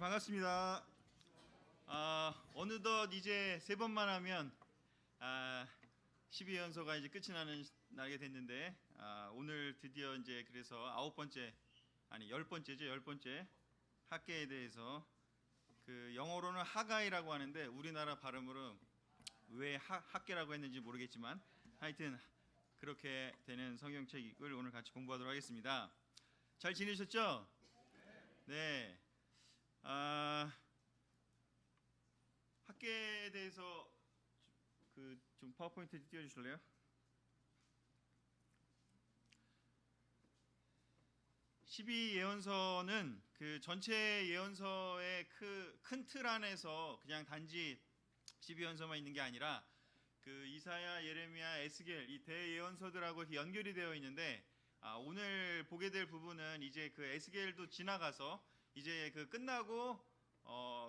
반갑습니다. 어느덧 이제 세 번만 하면 12연서가 이제 끝이 나게 됐는데 오늘 드디어 이제 그래서 10번째 학계에 대해서 그 영어로는 하가이라고 하는데 우리나라 발음으로 왜 학계라고 했는지 모르겠지만 하여튼 그렇게 되는 성경책을 오늘 같이 공부하도록 하겠습니다. 잘 지내셨죠? 네. 학계에 대해서 좀 파워포인트 띄워주실래요? (12예언서는) 그 전체 예언서의 큰 틀 안에서 그냥 단지 12예언서만 있는 게 아니라 그 이사야, 예레미야, 에스겔 이 대예언서들하고 이렇게 연결이 되어 있는데 오늘 보게 될 부분은 이제 그 에스겔도 지나가서 이제 그 끝나고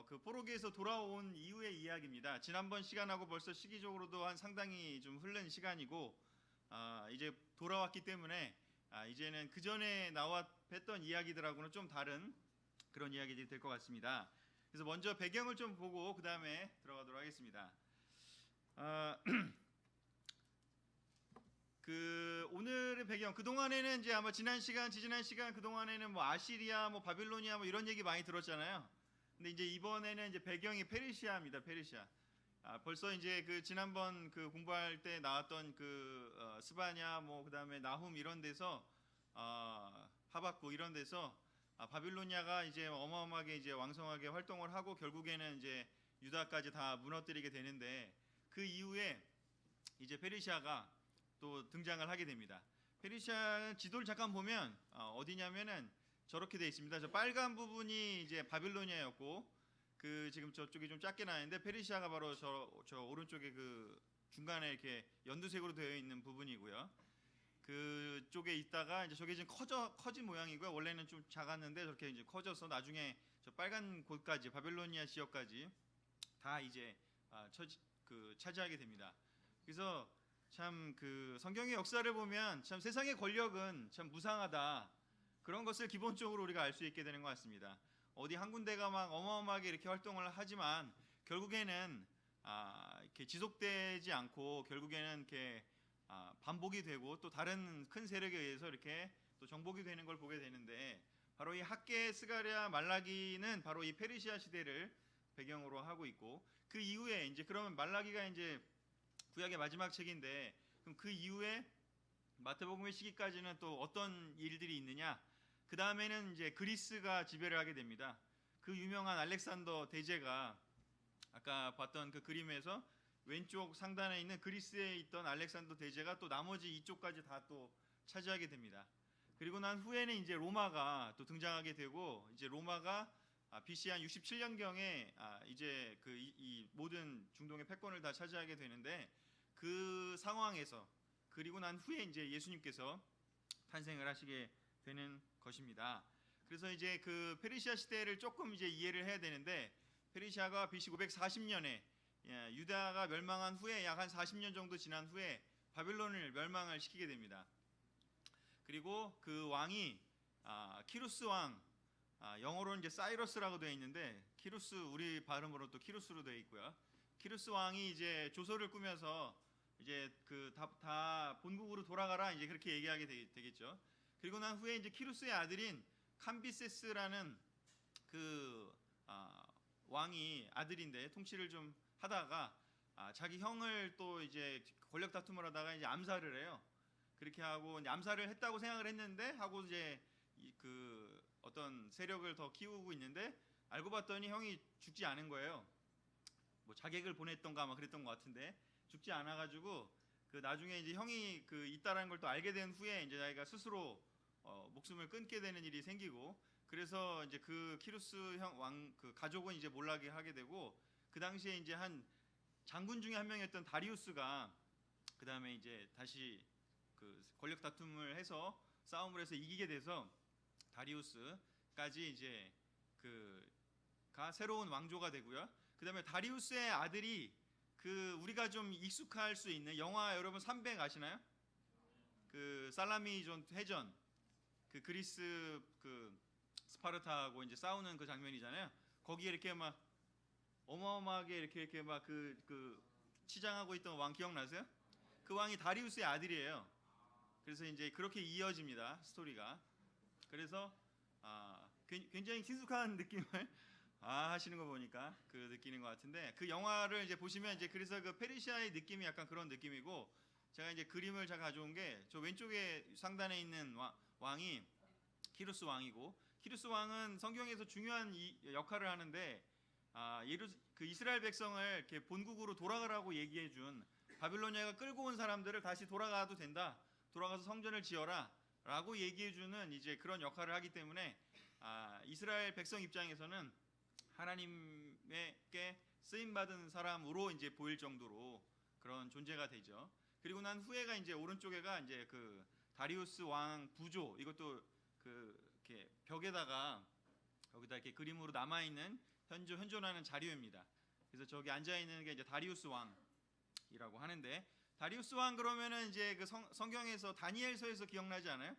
그 포로기에서 돌아온 이후의 이야기입니다. 지난번 시간하고 벌써 시기적으로도 한 상당히 좀 흐른 시간이고 이제 돌아왔기 때문에 이제는 그 전에 했던 이야기들하고는 좀 다른 그런 이야기들이 될 것 같습니다. 그래서 먼저 배경을 좀 보고 그 다음에 들어가도록 하겠습니다. 그 오늘의 배경, 그 동안에는 이제 아마 지지난 시간 그 동안에는 뭐 아시리아, 뭐 바빌로니아 뭐 이런 얘기 많이 들었잖아요. 근데 이제 이번에는 이제 배경이 페르시아입니다. 페르시아. 벌써 이제 그 지난번 그 공부할 때 나왔던 그 스바냐 뭐 그다음에 나훔 이런 데서 하박국 이런 데서 바빌로니아가 이제 어마어마하게 이제 왕성하게 활동을 하고 결국에는 이제 유다까지 다 무너뜨리게 되는데 그 이후에 이제 페르시아가 또 등장을 하게 됩니다. 페르시아 지도를 잠깐 보면 어디냐면은 저렇게 되어 있습니다. 저 빨간 부분이 이제 바빌로니아였고 그 지금 저쪽이 좀 작게 나는데 페르시아가 바로 저 오른쪽에 그 중간에 이렇게 연두색으로 되어 있는 부분이고요. 그 쪽에 있다가 이제 저게 지금 커진 모양이고요. 원래는 좀 작았는데 저렇게 이제 커져서 나중에 저 빨간 곳까지 바빌로니아 지역까지 다 이제 차지하게 됩니다. 그래서 참 그 성경의 역사를 보면 참 세상의 권력은 참 무상하다, 그런 것을 기본적으로 우리가 알 수 있게 되는 것 같습니다. 어디 한 군데가 막 어마어마하게 이렇게 활동을 하지만 결국에는 이렇게 지속되지 않고 결국에는 이렇게 반복이 되고 또 다른 큰 세력에 의해서 이렇게 또 정복이 되는 걸 보게 되는데, 바로 이 학계, 스가랴, 말라기는 바로 이 페르시아 시대를 배경으로 하고 있고, 그 이후에 이제 그러면 말라기가 이제 구약의 마지막 책인데 그럼 그 이후에 마태복음의 시기까지는 또 어떤 일들이 있느냐? 그 다음에는 이제 그리스가 지배를 하게 됩니다. 그 유명한 알렉산더 대제가 아까 봤던 그 그림에서 왼쪽 상단에 있는 그리스에 있던 알렉산더 대제가 또 나머지 이쪽까지 다 또 차지하게 됩니다. 그리고 난 후에는 이제 로마가 또 등장하게 되고, 이제 로마가 BC 한 67년경에 이제 이 모든 중동의 패권을 다 차지하게 되는데, 그 상황에서 그리고 난 후에 이제 예수님께서 탄생을 하시게 되는 것입니다. 그래서 이제 그 페르시아 시대를 조금 이제 이해를 해야 되는데, 페르시아가 BC 540년에 유다가 멸망한 후에 약 한 40년 정도 지난 후에 바빌론을 멸망을 시키게 됩니다. 그리고 그 왕이 키루스 왕, 영어로는 이제 사이러스라고 되어 있는데 키루스, 우리 발음으로 또 키루스로 되어 있고요. 키루스 왕이 이제 조서를 꾸며서 이제 그 다 본국으로 돌아가라, 이제 그렇게 얘기하게 되겠죠. 그리고 난 후에 이제 키루스의 아들인 캄비세스라는 그 왕이 아들인데 통치를 좀 하다가 자기 형을 또 이제 권력 다툼을 하다가 이제 암살을 해요. 그렇게 하고 이제 암살을 했다고 생각을 했는데 하고 이제 그 어떤 세력을 더 키우고 있는데 알고 봤더니 형이 죽지 않은 거예요. 뭐 자객을 보냈던가 아마 그랬던 것 같은데 죽지 않아가지고 그 나중에 이제 형이 그 있다라는 걸 또 알게 된 후에 이제 자기가 스스로 목숨을 끊게 되는 일이 생기고, 그래서 이제 그 키루스 형 왕 그 가족은 이제 몰락을 하게 되고, 그 당시에 이제 한 장군 중에 한 명이었던 다리우스가 그 다음에 이제 다시 그 권력 다툼을 해서 싸움을 해서 이기게 돼서 다리우스까지 이제 가 새로운 왕조가 되고요. 그 다음에 다리우스의 아들이 그 우리가 좀 익숙할 수 있는 영화, 여러분 300 아시나요? 그 살라미존 해전, 그 그리스 그 스파르타하고 이제 싸우는 그 장면이잖아요. 거기에 이렇게 막 어마어마하게 이렇게 막 그 치장하고 있던 왕 기억나세요? 그 왕이 다리우스의 아들이에요. 그래서 이제 그렇게 이어집니다, 스토리가. 그래서 굉장히 친숙한 느낌을 하시는 거 보니까 그 느끼는 것 같은데, 그 영화를 이제 보시면 이제 그래서 그 페르시아의 느낌이 약간 그런 느낌이고, 제가 이제 그림을 잘 가져온 게 저 왼쪽에 상단에 있는 왕이 키루스 왕이고, 키루스 왕은 성경에서 중요한 역할을 하는데, 그 이스라엘 백성을 이렇게 본국으로 돌아가라고 얘기해 준, 바빌로니아가 끌고 온 사람들을 다시 돌아가도 된다, 돌아가서 성전을 지어라 라고 얘기해 주는 이제 그런 역할을 하기 때문에 이스라엘 백성 입장에서는 하나님께 쓰임 받은 사람으로 이제 보일 정도로 그런 존재가 되죠. 그리고 난 후에가 이제 오른쪽에가 이제 그 다리우스 왕 부조, 이것도 그 이렇게 벽에다가 여기다 이렇게 그림으로 남아 있는 현존하는 자료입니다. 그래서 저기 앉아 있는 게 이제 다리우스 왕이라고 하는데, 다리우스 왕 그러면은 이제 그 성경에서 다니엘서에서 기억나지 않아요?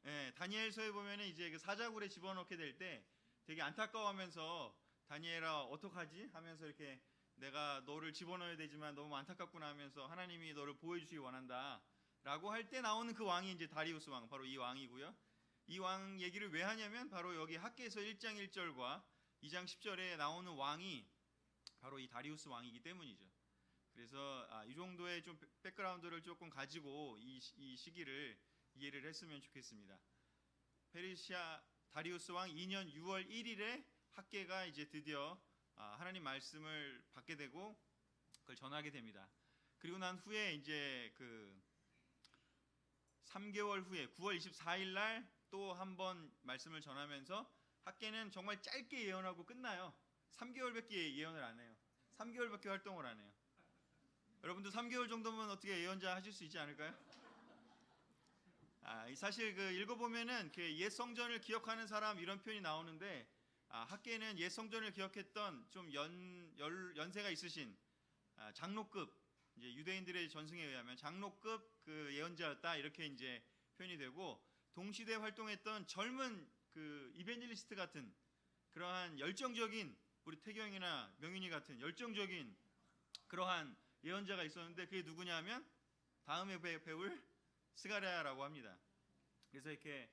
네, 다니엘서에 보면은 이제 그 사자굴에 집어넣게 될 때 되게 안타까워하면서 다니엘아 어떡하지? 하면서 이렇게 내가 너를 집어넣어야 되지만 너무 안타깝구나 하면서 하나님이 너를 보호해주시기 원한다 라고 할 때 나오는 그 왕이 이제 다리우스 왕, 바로 이 왕이고요. 이 왕 얘기를 왜 하냐면 바로 여기 학개서 1장 1절과 2장 10절에 나오는 왕이 바로 이 다리우스 왕이기 때문이죠. 그래서 이 정도의 좀 백그라운드를 조금 가지고 이 시기를 이해를 했으면 좋겠습니다. 페르시아 다리우스 왕 2년 6월 1일에 학개가 이제 드디어 하나님 말씀을 받게 되고 그걸 전하게 됩니다. 그리고 난 후에 이제 그 3개월 후에 9월 24일 날 또 한 번 말씀을 전하면서 학개는 정말 짧게 예언하고 끝나요. 3개월밖에 예언을 안 해요. 3개월밖에 활동을 안 해요. 여러분도 3개월 정도면 어떻게 예언자 하실 수 있지 않을까요? 사실 그 읽어보면은 옛 성전을 기억하는 사람 이런 표현이 나오는데, 학개는 옛 성전을 기억했던 좀 연세가 있으신 장로급, 이제 유대인들의 전승에 의하면 장로급 그 예언자였다 이렇게 이제 표현이 되고, 동시대 활동했던 젊은 그 이벤젤리스트 같은 그러한 열정적인, 우리 태경이나 명윤이 같은 열정적인 그러한 예언자가 있었는데, 그게 누구냐면 다음에 배울 스가랴라고 합니다. 그래서 이렇게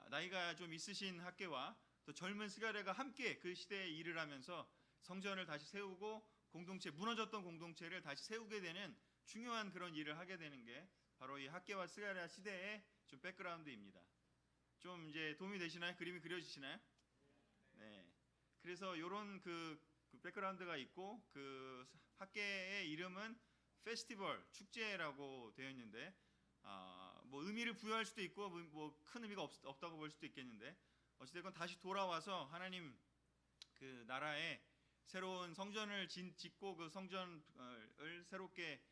나이가 좀 있으신 학개와 또 젊은 스가랴가 함께 그 시대에 일을 하면서 성전을 다시 세우고 무너졌던 공동체를 다시 세우게 되는 중요한 그런 일을 하게 되는 게 바로 이 학개와 스가랴 시대의 좀 백그라운드입니다. 좀 이제 도움이 되시나요? 그림이 그려지시나요? 네. 그래서 이런 그 백그라운드가 있고, 그 학개의 이름은 페스티벌, 축제라고 되어 있는데, 뭐 의미를 부여할 수도 있고 뭐 큰 의미가 없다고 볼 수도 있겠는데, 어찌됐건 다시 돌아와서 하나님 그 나라에 새로운 성전을 짓고 그 성전을 새롭게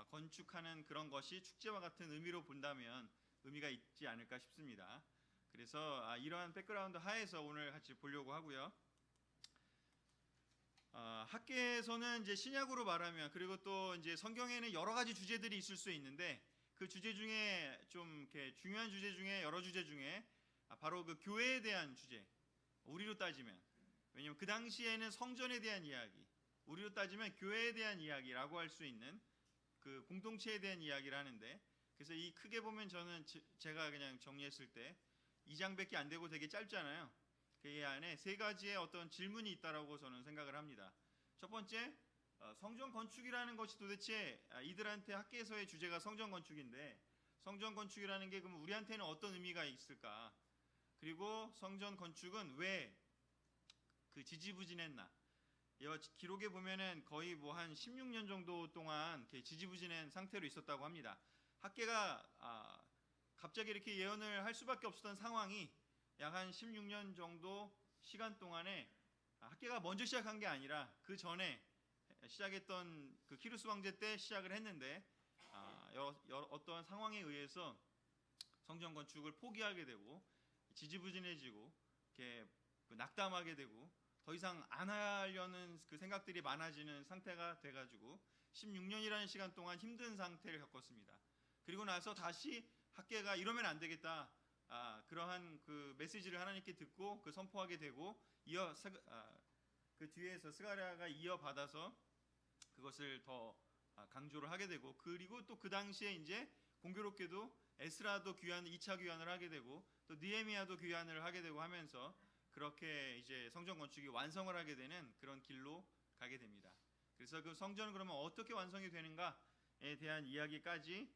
건축하는 그런 것이 축제와 같은 의미로 본다면 의미가 있지 않을까 싶습니다. 그래서 이러한 백그라운드 하에서 오늘 같이 보려고 하고요. 학개에서는 이제 신약으로 말하면, 그리고 또 이제 성경에는 여러 가지 주제들이 있을 수 있는데, 그 주제 중에 좀 이렇게 중요한 주제 중에 여러 주제 중에 바로 그 교회에 대한 주제, 우리로 따지면, 왜냐하면 그 당시에는 성전에 대한 이야기, 우리로 따지면 교회에 대한 이야기라고 할 수 있는 그 공동체에 대한 이야기를 하는데, 그래서 이 크게 보면 저는 제가 그냥 정리했을 때 2장밖에 안 되고 되게 짧잖아요. 그 안에 세 가지의 어떤 질문이 있다라고 저는 생각을 합니다. 첫 번째, 성전 건축이라는 것이 도대체 이들한테 학개에서의 주제가 성전 건축인데, 성전 건축이라는 게 그럼 우리한테는 어떤 의미가 있을까? 그리고 성전 건축은 왜 그 지지부진했나? 기록에 보면은 거의 뭐 한 16년 정도 동안 지지부진한 상태로 있었다고 합니다. 학개가 갑자기 이렇게 예언을 할 수밖에 없었던 상황이 약 한 16년 정도 시간 동안에 학개가 먼저 시작한 게 아니라 그 전에 시작했던 그 키루스 왕제 때 시작을 했는데, 어떠한 상황에 의해서 성전 건축을 포기하게 되고 지지부진해지고 이렇게 낙담하게 되고 더 이상 안 하려는 그 생각들이 많아지는 상태가 돼가지고 16년이라는 시간 동안 힘든 상태를 겪었습니다. 그리고 나서 다시 학개가 이러면 안 되겠다, 그러한 그 메시지를 하나님께 듣고 그 선포하게 되고 그 뒤에서 스가랴가 이어받아서 그것을 더 강조를 하게 되고, 그리고 또 그 당시에 이제 공교롭게도 에스라도 2차 귀환을 하게 되고 또 느헤미야도 귀환을 하게 되고 하면서 그렇게 이제 성전 건축이 완성을 하게 되는 그런 길로 가게 됩니다. 그래서 그 성전은 그러면 어떻게 완성이 되는가에 대한 이야기까지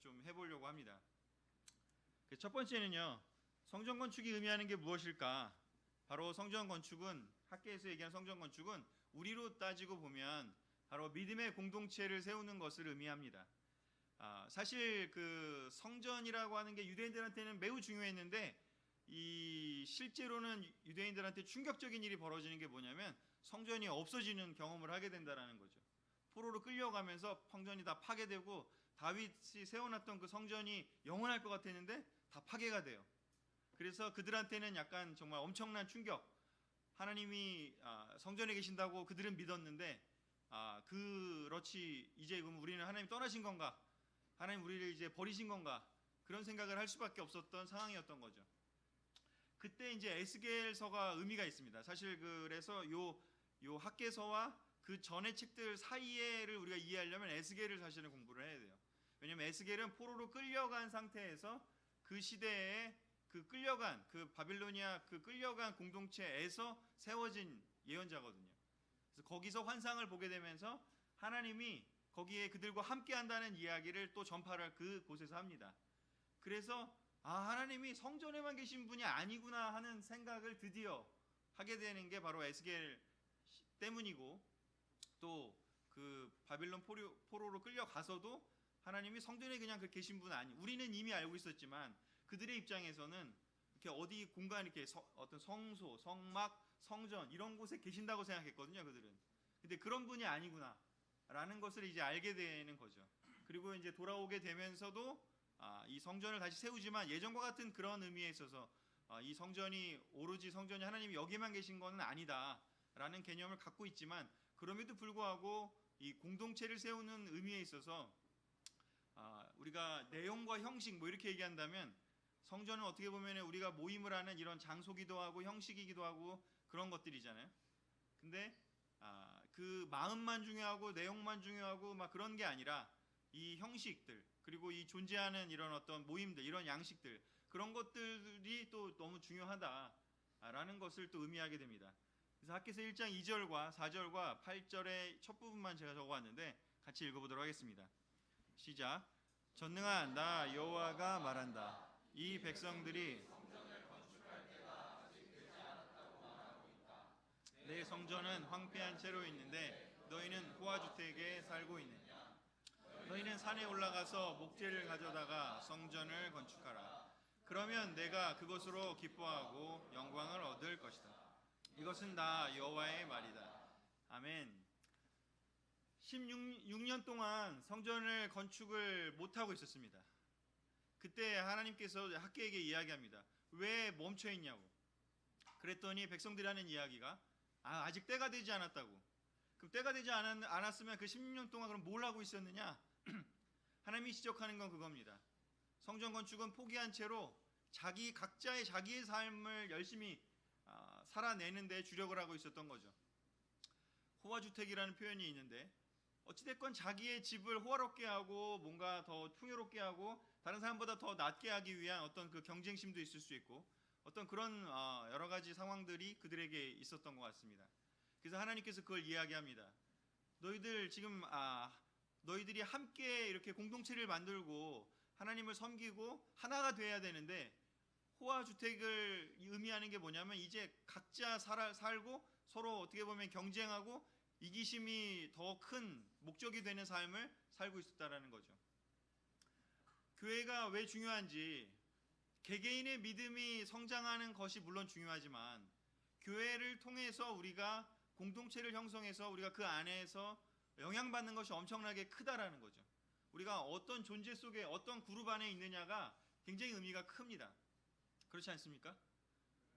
좀 해보려고 합니다. 첫 번째는요, 성전 건축이 의미하는 게 무엇일까? 바로 성전 건축은, 학계에서 얘기하는 성전 건축은 우리로 따지고 보면 바로 믿음의 공동체를 세우는 것을 의미합니다. 사실 그 성전이라고 하는 게 유대인들한테는 매우 중요했는데, 이 실제로는 유대인들한테 충격적인 일이 벌어지는 게 뭐냐면 성전이 없어지는 경험을 하게 된다라는 거죠. 포로로 끌려가면서 성전이 다 파괴되고 다윗이 세워놨던 그 성전이 영원할 것 같았는데 다 파괴가 돼요. 그래서 그들한테는 약간 정말 엄청난 충격. 하나님이 성전에 계신다고 그들은 믿었는데 그렇지, 이제 그럼 우리는 하나님 떠나신 건가? 하나님 우리를 이제 버리신 건가? 그런 생각을 할 수밖에 없었던 상황이었던 거죠. 그때 이제 에스겔서가 의미가 있습니다. 사실 그래서 요 학계서와 그 전의 책들 사이에를 우리가 이해하려면 에스겔을 사실은 공부를 해야 돼요. 왜냐하면 에스겔은 포로로 끌려간 상태에서 그 시대에 그 끌려간 그 바빌로니아 그 끌려간 공동체에서 세워진 예언자거든요. 그래서 거기서 환상을 보게 되면서 하나님이 거기에 그들과 함께 한다는 이야기를 또 전파를 그곳에서 합니다. 그래서 하나님이 성전에만 계신 분이 아니구나 하는 생각을 드디어 하게 되는 게 바로 에스겔 때문이고, 또 그 바빌론 포로로 끌려가서도 하나님이 성전에 그냥 계신 분은 아니, 우리는 이미 알고 있었지만 그들의 입장에서는 이렇게 어디 공간, 이렇게 어떤 성소, 성막, 성전 이런 곳에 계신다고 생각했거든요, 그들은. 근데 그런 분이 아니구나 라는 것을 이제 알게 되는 거죠. 그리고 이제 돌아오게 되면서도 이 성전을 다시 세우지만 예전과 같은 그런 의미에 있어서 이 성전이 오로지 성전이 하나님이 여기만 계신 것은 아니다 라는 개념을 갖고 있지만, 그럼에도 불구하고 이 공동체를 세우는 의미에 있어서 우리가 내용과 형식 뭐 이렇게 얘기한다면, 성전은 어떻게 보면 우리가 모임을 하는 이런 장소기도 하고 형식이기도 하고 그런 것들이잖아요. 근데 그 마음만 중요하고 내용만 중요하고 막 그런 게 아니라 이 형식들, 그리고 이 존재하는 이런 어떤 모임들, 이런 양식들, 그런 것들이 또 너무 중요하다라는 것을 또 의미하게 됩니다. 그래서 학개서 1장 2절과 4절과 8절의 첫 부분만 제가 적어왔는데 같이 읽어보도록 하겠습니다. 시작. 전능한 나 여호와가 말한다. 이 백성들이 내 성전은 황폐한 채로 있는데 너희는 호화주택에 살고 있느냐? 너희는 산에 올라가서 목재를 가져다가 성전을 건축하라. 그러면 내가 그것으로 기뻐하고 영광을 얻을 것이다. 이것은 나 여호와의 말이다. 아멘. 16년 동안 성전을 건축을 못하고 있었습니다. 그때 하나님께서 학개에게 이야기합니다. 왜 멈춰 있냐고. 그랬더니 백성들이 하는 이야기가 아직 때가 되지 않았다고. 그럼 때가 되지 않았으면 그 16년 동안 그럼 뭘 하고 있었느냐? 하나님이 지적하는 건 그겁니다. 성전 건축은 포기한 채로 각자의 자기의 삶을 열심히 살아내는 데 주력을 하고 있었던 거죠. 호화주택이라는 표현이 있는데 어찌됐건 자기의 집을 호화롭게 하고 뭔가 더 풍요롭게 하고 다른 사람보다 더 낫게 하기 위한 어떤 그 경쟁심도 있을 수 있고 어떤 그런 여러 가지 상황들이 그들에게 있었던 것 같습니다. 그래서 하나님께서 그걸 이야기합니다. 너희들 지금 너희들이 함께 이렇게 공동체를 만들고 하나님을 섬기고 하나가 돼야 되는데, 호화주택을 의미하는 게 뭐냐면 이제 각자 살고 서로 어떻게 보면 경쟁하고 이기심이 더 큰 목적이 되는 삶을 살고 있었다라는 거죠. 교회가 왜 중요한지, 개개인의 믿음이 성장하는 것이 물론 중요하지만 교회를 통해서 우리가 공동체를 형성해서 우리가 그 안에서 영향받는 것이 엄청나게 크다라는 거죠. 우리가 어떤 존재 속에 어떤 그룹 안에 있느냐가 굉장히 의미가 큽니다. 그렇지 않습니까?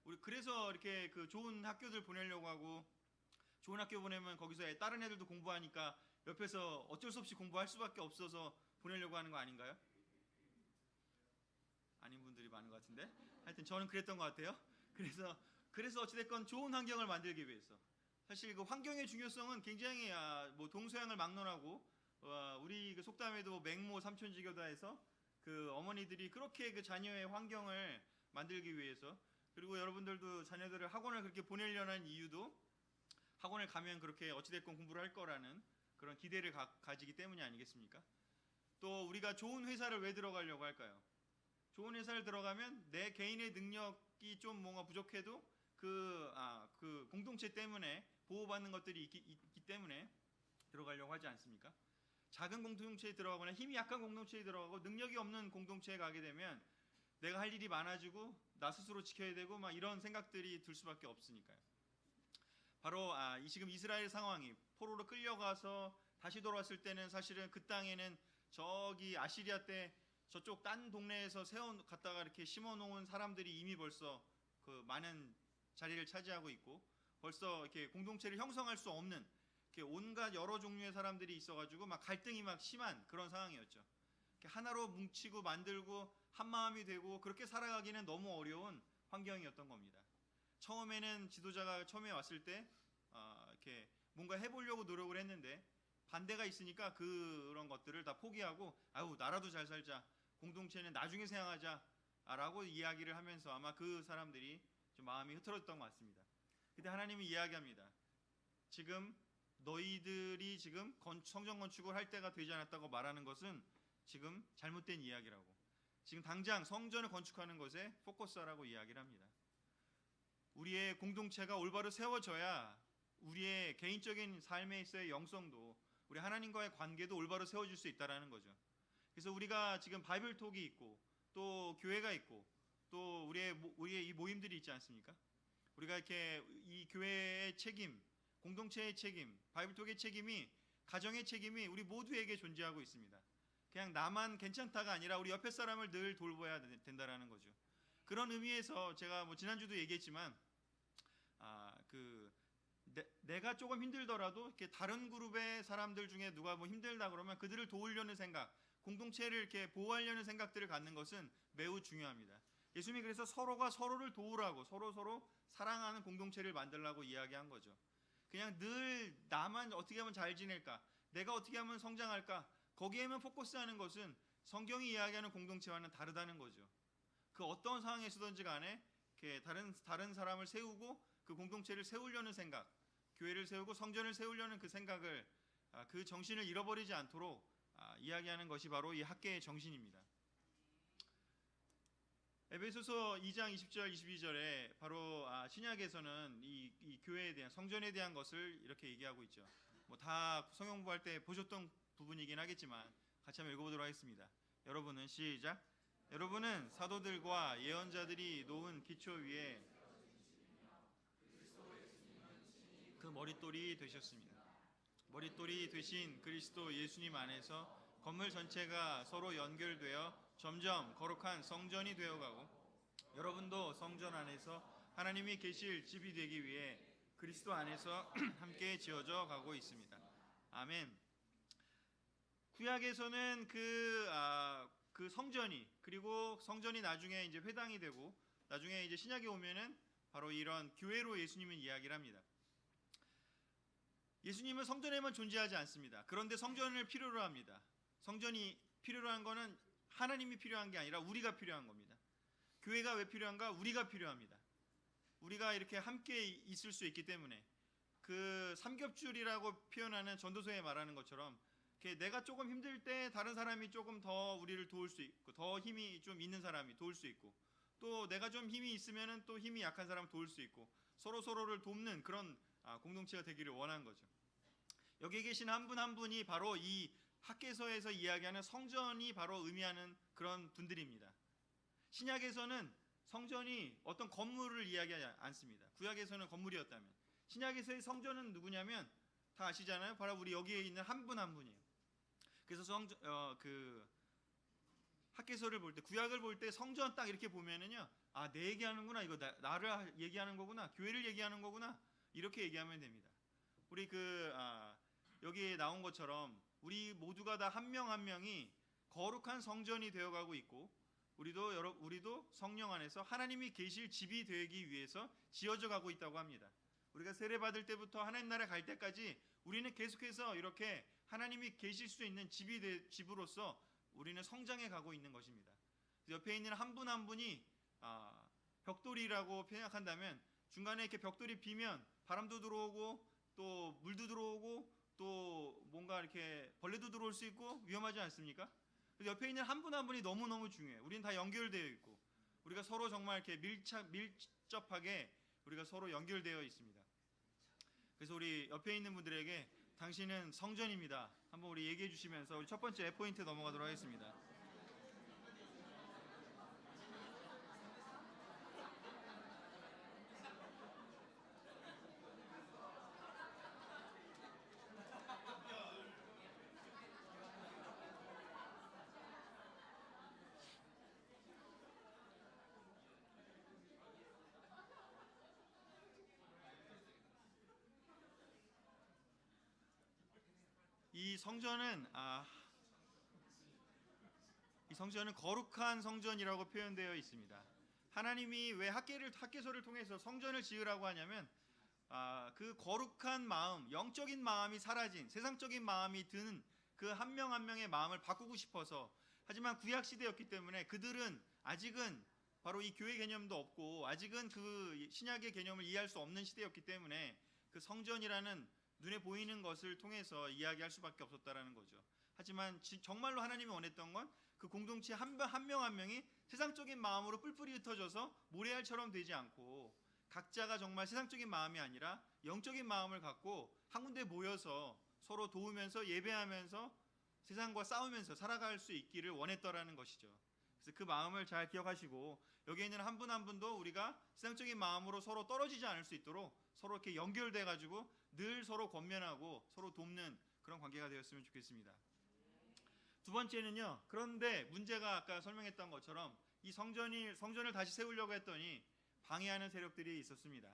우리 그래서 이렇게 그 좋은 학교들 보내려고 하고, 좋은 학교 보내면 거기서 다른 애들도 공부하니까 옆에서 어쩔 수 없이 공부할 수밖에 없어서 보내려고 하는 거 아닌가요? 아닌 분들이 많은 것 같은데 하여튼 저는 그랬던 것 같아요. 그래서 어찌됐건 좋은 환경을 만들기 위해서 사실 그 환경의 중요성은 굉장히 뭐 동서양을 막론하고 우리 그 속담에도 맹모 삼천지교다에서 그 어머니들이 그렇게 그 자녀의 환경을 만들기 위해서 그리고 여러분들도 자녀들을 학원을 그렇게 보내려는 이유도 학원을 가면 그렇게 어찌됐건 공부를 할 거라는 그런 기대를 가지기 때문이 아니겠습니까? 또 우리가 좋은 회사를 왜 들어가려고 할까요? 좋은 회사를 들어가면 내 개인의 능력이 좀 뭔가 부족해도 그 공동체 때문에 보호받는 것들이 있기 때문에 들어가려고 하지 않습니까? 작은 공동체에 들어가거나 힘이 약한 공동체에 들어가고 능력이 없는 공동체에 가게 되면 내가 할 일이 많아지고 나 스스로 지켜야 되고 막 이런 생각들이 들 수밖에 없으니까요. 바로 이 지금 이스라엘 상황이 포로로 끌려가서 다시 돌아왔을 때는 사실은 그 땅에는 저기 아시리아 때 저쪽 딴 동네에서 갖다가 이렇게 심어놓은 사람들이 이미 벌써 그 많은 자리를 차지하고 있고 벌써 이렇게 공동체를 형성할 수 없는 이렇게 온갖 여러 종류의 사람들이 있어가지고 막 갈등이 막 심한 그런 상황이었죠. 하나로 뭉치고 만들고 한 마음이 되고 그렇게 살아가기는 너무 어려운 환경이었던 겁니다. 처음에는 지도자가 처음에 왔을 때 이렇게 뭔가 해보려고 노력을 했는데 반대가 있으니까 그런 것들을 다 포기하고 아우 나라도 잘 살자 공동체는 나중에 생각하자 라고 이야기를 하면서 아마 그 사람들이 좀 마음이 흐트러졌던 것 같습니다. 근데 하나님이 이야기합니다. 지금 너희들이 지금 성전 건축을 할 때가 되지 않았다고 말하는 것은 지금 잘못된 이야기라고. 지금 당장 성전을 건축하는 것에 포커스하라고 이야기를 합니다. 우리의 공동체가 올바로 세워져야 우리의 개인적인 삶에 있어의 영성도 우리 하나님과의 관계도 올바로 세워질 수 있다라는 거죠. 그래서 우리가 지금 바이블톡이 있고 또 교회가 있고 또 우리의 이 모임들이 있지 않습니까? 우리가 이렇게 이 교회의 책임, 공동체의 책임, 바이블톡의 책임이 가정의 책임이 우리 모두에게 존재하고 있습니다. 그냥 나만 괜찮다가 아니라 우리 옆에 사람을 늘 돌봐야 된다라는 거죠. 그런 의미에서 제가 뭐 지난주도 얘기했지만 내가 조금 힘들더라도 이렇게 다른 그룹의 사람들 중에 누가 뭐 힘들다 그러면 그들을 도우려는 생각, 공동체를 이렇게 보호하려는 생각들을 갖는 것은 매우 중요합니다. 예수님이 그래서 서로가 서로를 도우라고 서로 사랑하는 공동체를 만들라고 이야기한 거죠. 그냥 늘 나만 어떻게 하면 잘 지낼까, 내가 어떻게 하면 성장할까, 거기에만 포커스하는 것은 성경이 이야기하는 공동체와는 다르다는 거죠. 그 어떤 상황에서든지 간에 이렇게 다른 사람을 세우고 그 공동체를 세우려는 생각, 교회를 세우고 성전을 세우려는 그 생각을 그 정신을 잃어버리지 않도록 이야기하는 것이 바로 이 학계의 정신입니다. 에베소서 2장 20절 22절에 바로 신약에서는 이 교회에 대한 성전에 대한 것을 이렇게 얘기하고 있죠. 뭐 다 성경공부할 때 보셨던 부분이긴 하겠지만 같이 한번 읽어보도록 하겠습니다. 여러분은 시작. 여러분은 사도들과 예언자들이 놓은 기초 위에 그 머릿돌이 되셨습니다. 머릿돌이 되신 그리스도 예수님 안에서 건물 전체가 서로 연결되어 점점 거룩한 성전이 되어가고 여러분도 성전 안에서 하나님이 계실 집이 되기 위해 그리스도 안에서 함께 지어져 가고 있습니다. 아멘. 구약에서는 그 성전이 그리고 성전이 나중에 이제 회당이 되고 나중에 이제 신약에 오면은 바로 이런 교회로 예수님은 이야기를 합니다. 예수님은 성전에만 존재하지 않습니다. 그런데 성전을 필요로 합니다. 성전이 필요로 한 거는 하나님이 필요한 게 아니라 우리가 필요한 겁니다. 교회가 왜 필요한가? 우리가 필요합니다. 우리가 이렇게 함께 있을 수 있기 때문에 그 삼겹줄이라고 표현하는 전도서에 말하는 것처럼 내가 조금 힘들 때 다른 사람이 조금 더 우리를 도울 수 있고 더 힘이 좀 있는 사람이 도울 수 있고 또 내가 좀 힘이 있으면은 또 힘이 약한 사람을 도울 수 있고 서로를 돕는 그런 공동체가 되기를 원한 거죠. 여기 계신 한 분 한 분이 바로 이 학개서에서 이야기하는 성전이 바로 의미하는 그런 분들입니다. 신약에서는 성전이 어떤 건물을 이야기하지 않습니다. 구약에서는 건물이었다면 신약에서의 성전은 누구냐면 다 아시잖아요. 바로 우리 여기에 있는 한 분 한 분이에요. 그래서 그 학개서를 볼 때 구약을 볼 때 성전 딱 이렇게 보면은요, 내 얘기하는구나, 이거 나를 얘기하는 거구나, 교회를 얘기하는 거구나, 이렇게 얘기하면 됩니다. 우리 여기에 나온 것처럼 우리 모두가 다 한 명 한 명이 거룩한 성전이 되어가고 있고 우리도 성령 안에서 하나님이 계실 집이 되기 위해서 지어져 가고 있다고 합니다. 우리가 세례 받을 때부터 하나님 나라 갈 때까지 우리는 계속해서 이렇게 하나님이 계실 수 있는 집으로서 우리는 성장해 가고 있는 것입니다. 옆에 있는 한 분 한 분이 벽돌이라고 생각한다면 중간에 이렇게 벽돌이 비면 바람도 들어오고 또 물도 들어오고 또 뭔가 이렇게 벌레도 들어올 수 있고 위험하지 않습니까? 옆에 있는 한 분 한 분이 너무너무 중요해요. 우리는 다 연결되어 있고 우리가 서로 정말 이렇게 밀접하게 우리가 서로 연결되어 있습니다. 그래서 우리 옆에 있는 분들에게 당신은 성전입니다. 한번 우리 얘기해 주시면서 우리 첫 번째 포인트 넘어가도록 하겠습니다. 이 성전은 거룩한 성전이라고 표현되어 있습니다. 하나님이 왜 학개소를 통해서 성전을 지으라고 하냐면 그 거룩한 마음, 영적인 마음이 사라진 세상적인 마음이 드는 그 한 명 한 명의 마음을 바꾸고 싶어서. 하지만 구약 시대였기 때문에 그들은 아직은 바로 이 교회 개념도 없고 아직은 그 신약의 개념을 이해할 수 없는 시대였기 때문에 그 성전이라는 눈에 보이는 것을 통해서 이야기할 수밖에 없었다라는 거죠. 하지만 정말로 하나님이 원했던 건 그 공동체 한 명 한 명이 세상적인 마음으로 뿔뿔이 흩어져서 모래알처럼 되지 않고 각자가 정말 세상적인 마음이 아니라 영적인 마음을 갖고 한 군데 모여서 서로 도우면서 예배하면서 세상과 싸우면서 살아갈 수 있기를 원했더라는 것이죠. 그래서 그 마음을 잘 기억하시고 여기에 있는 한 분 한 분도 우리가 세상적인 마음으로 서로 떨어지지 않을 수 있도록 서로 이렇게 연결돼 가지고 늘 서로 권면하고 서로 돕는 그런 관계가 되었으면 좋겠습니다. 두 번째는요. 그런데 문제가 아까 설명했던 것처럼 이 성전을 다시 세우려고 했더니 방해하는 세력들이 있었습니다.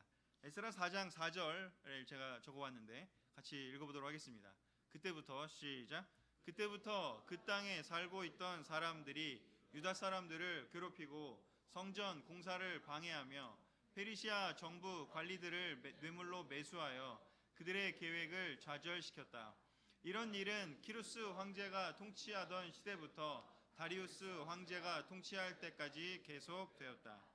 에스라 4장 4절을 제가 적어왔는데 같이 읽어보도록 하겠습니다. 그때부터 시작. 그때부터 그 땅에 살고 있던 사람들이 유다 사람들을 괴롭히고 성전 공사를 방해하며 페르시아 정부 관리들을 뇌물로 매수하여 그들의 계획을 좌절시켰다. 이런 일은 키루스 황제가 통치하던 시대부터 다리우스 황제가 통치할 때까지 계속되었다.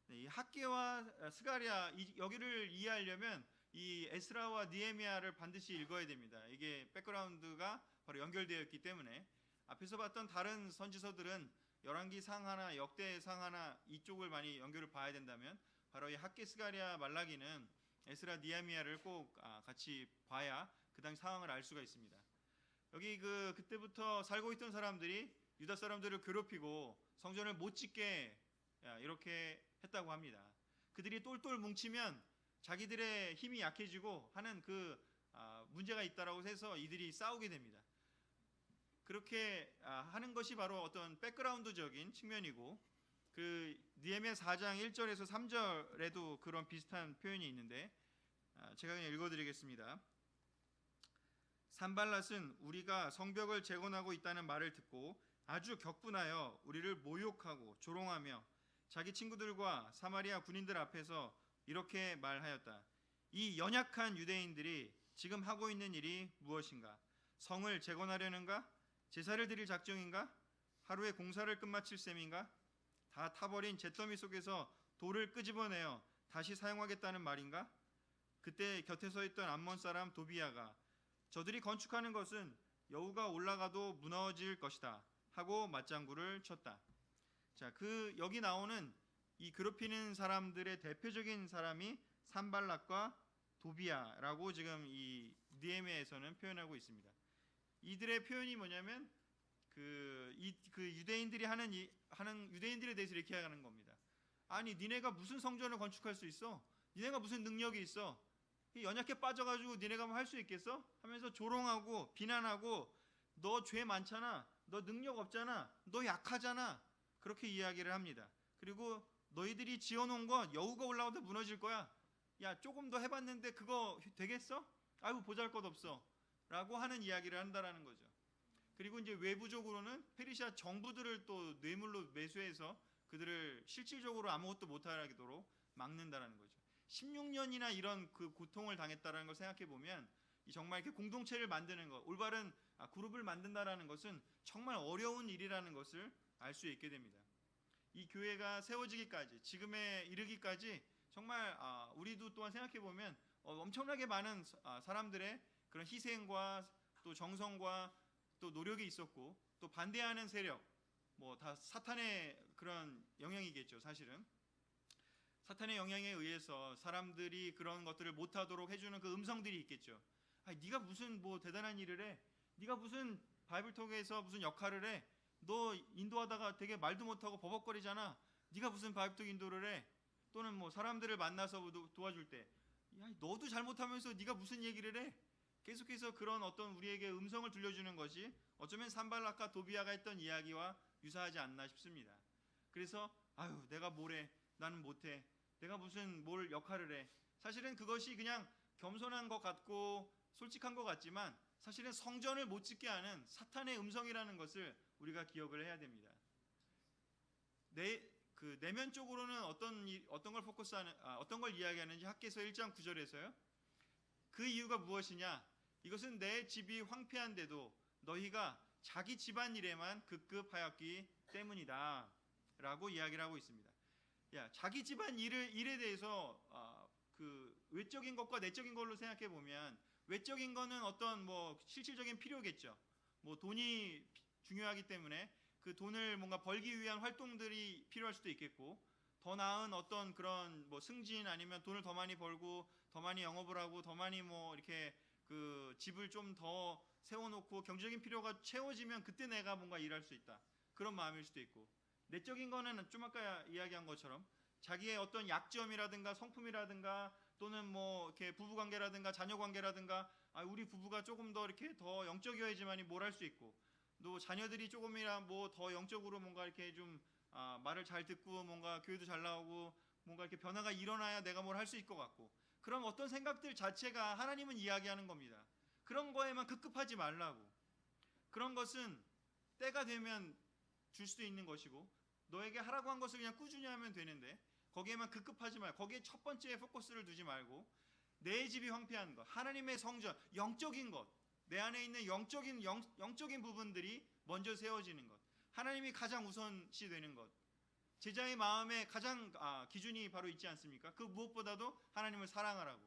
이 학개와 스가랴 여기를 이해하려면 이 에스라와 느헤미야를 반드시 읽어야 됩니다. 이게 백그라운드가 바로 연결되어 있기 때문에 앞에서 봤던 다른 선지서들은 열왕기상 하나, 역대상 하나 이쪽을 많이 연결을 봐야 된다면 바로 이 학개, 스가랴, 말라기는 에스라, 느헤미야를 꼭 같이 봐야 그 당시 상황을 알 수가 있습니다. 여기 그때부터 살고 있던 사람들이 유다 사람들을 괴롭히고 성전을 못 짓게 이렇게 했다고 합니다. 그들이 똘똘 뭉치면 자기들의 힘이 약해지고 하는 문제가 있다라고 해서 이들이 싸우게 됩니다. 그렇게 하는 것이 바로 어떤 백그라운드적인 측면이고 그 느헤미야 4장 1절에서 3절에도 그런 비슷한 표현이 있는데 제가 그냥 읽어드리겠습니다. 산발랏은 우리가 성벽을 재건하고 있다는 말을 듣고 아주 격분하여 우리를 모욕하고 조롱하며 자기 친구들과 사마리아 군인들 앞에서 이렇게 말하였다. 이 연약한 유대인들이 지금 하고 있는 일이 무엇인가? 성을 재건하려는가? 제사를 드릴 작정인가? 하루에 공사를 끝마칠 셈인가? 다 타버린 잿더미 속에서 돌을 끄집어내어 다시 사용하겠다는 말인가? 그때 곁에 서 있던 암몬 사람 도비야가 저들이 건축하는 것은 여우가 올라가도 무너질 것이다 하고 맞장구를 쳤다. 자, 여기 나오는 이 괴롭히는 사람들의 대표적인 사람이 산발랏과 도비야라고 지금 이 느헤미야에서는 표현하고 있습니다. 이들의 표현이 뭐냐면 그 유대인들이 하는 유대인들에 대해서 이렇게 하는 겁니다. 아니 니네가 무슨 성전을 건축할 수 있어? 니네가 무슨 능력이 있어? 연약해 빠져가지고 니네가 뭐 할 수 있겠어? 하면서 조롱하고 비난하고 너 죄 많잖아, 너 능력 없잖아, 너 약하잖아 그렇게 이야기를 합니다. 그리고 너희들이 지어놓은 건 여우가 올라와도 무너질 거야. 야 조금 더 해봤는데 그거 되겠어? 아이고 보잘것없어 라고 하는 이야기를 한다라는 거죠. 그리고 이제 외부적으로는 페르시아 정부들을 또 뇌물로 매수해서 그들을 실질적으로 아무것도 못하도록 막는다라는 거죠. 16년이나 이런 그 고통을 당했다라는 걸 생각해 보면 정말 이렇게 공동체를 만드는 것, 올바른 그룹을 만든다라는 것은 정말 어려운 일이라는 것을 알 수 있게 됩니다. 이 교회가 세워지기까지, 지금에 이르기까지 정말 우리도 또한 생각해 보면 엄청나게 많은 사람들의 그런 희생과 또 정성과 또 노력이 있었고, 또 반대하는 세력, 뭐 다 사탄의 그런 영향이겠죠. 사실은 사탄의 영향에 의해서 사람들이 그런 것들을 못하도록 해주는 그 음성들이 있겠죠. 네가 무슨 뭐 대단한 일을 해? 네가 무슨 바이블톡에서 무슨 역할을 해? 너 인도하다가 되게 말도 못하고 버벅거리잖아. 네가 무슨 바이블톡 인도를 해? 또는 뭐 사람들을 만나서 도와줄 때, 야, 너도 잘못하면서 네가 무슨 얘기를 해? 계속해서 그런 어떤 우리에게 음성을 들려주는 것이 어쩌면 산발락과 도비아가 했던 이야기와 유사하지 않나 싶습니다. 그래서 내가 뭘 해? 나는 못해. 내가 무슨 뭘 역할을 해? 사실은 그것이 그냥 겸손한 것 같고 솔직한 것 같지만 사실은 성전을 못 짓게 하는 사탄의 음성이라는 것을 우리가 기억을 해야 됩니다. 내면적으로는 어떤 걸 포커스하는 어떤 걸 이야기하는지 학개서 1장 9절에서요. 그 이유가 무엇이냐? 이것은 내 집이 황폐한데도 너희가 자기 집안 일에만 급급하였기 때문이다 라고 이야기를 하고 있습니다. 자기 집안 일에 대해서 그 외적인 것과 내적인 걸로 생각해 보면, 외적인 거는 어떤 뭐 실질적인 필요겠죠. 뭐 돈이 중요하기 때문에 그 돈을 뭔가 벌기 위한 활동들이 필요할 수도 있겠고, 더 나은 어떤 그런 뭐 승진, 아니면 돈을 더 많이 벌고 더 많이 영업을 하고 더 많이 뭐 이렇게 그 집을 좀 더 세워놓고 경제적인 필요가 채워지면 그때 내가 뭔가 일할 수 있다, 그런 마음일 수도 있고, 내적인 거는 좀 아까 이야기한 것처럼 자기의 어떤 약점이라든가 성품이라든가 또는 뭐 이렇게 부부관계라든가 자녀관계라든가, 우리 부부가 조금 더 이렇게 더 영적이어야지만이 뭘 할 수 있고, 또 자녀들이 조금이라 뭐 더 영적으로 뭔가 이렇게 좀 말을 잘 듣고 뭔가 교회도 잘 나오고 뭔가 이렇게 변화가 일어나야 내가 뭘 할 수 있을 것 같고, 그런 어떤 생각들 자체가 하나님은 이야기하는 겁니다. 그런 거에만 급급하지 말라고. 그런 것은 때가 되면 줄 수 있는 것이고, 너에게 하라고 한 것을 그냥 꾸준히 하면 되는데 거기에만 급급하지 말고, 거기에 첫 번째 포커스를 두지 말고 내 집이 황폐한 것, 하나님의 성전, 영적인 것, 내 안에 있는 영적인 부분들이 먼저 세워지는 것, 하나님이 가장 우선시 되는 것, 제자의 마음에 가장 기준이 바로 있지 않습니까? 그 무엇보다도 하나님을 사랑하라고.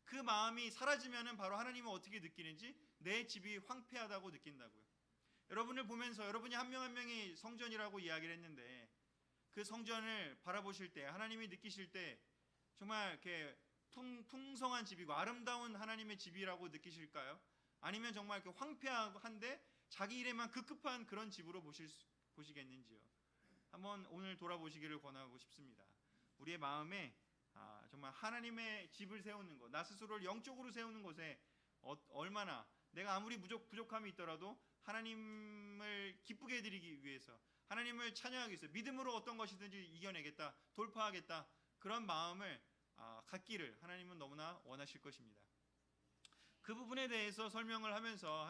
그 마음이 사라지면은 바로 하나님은 어떻게 느끼는지, 내 집이 황폐하다고 느낀다고요. 여러분을 보면서 여러분이 한 명 한 명이 성전이라고 이야기를 했는데, 그 성전을 바라보실 때, 하나님이 느끼실 때 정말 이렇게 풍성한 집이고 아름다운 하나님의 집이라고 느끼실까요? 아니면 정말 이렇게 황폐한데 자기 일에만 급급한 그런 집으로 보시겠는지요? 한번 오늘 돌아보시기를 권하고 싶습니다. 우리의 마음에 정말 하나님의 집을 세우는 것, 나 스스로를 영적으로 세우는 것에 얼마나, 내가 아무리 부족함이 있더라도 하나님을 기쁘게 해드리기 위해서, 하나님을 찬양하기 위해서 믿음으로 어떤 것이든지 이겨내겠다, 돌파하겠다, 그런 마음을 갖기를 하나님은 너무나 원하실 것입니다. 그 부분에 대해서 설명을 하면서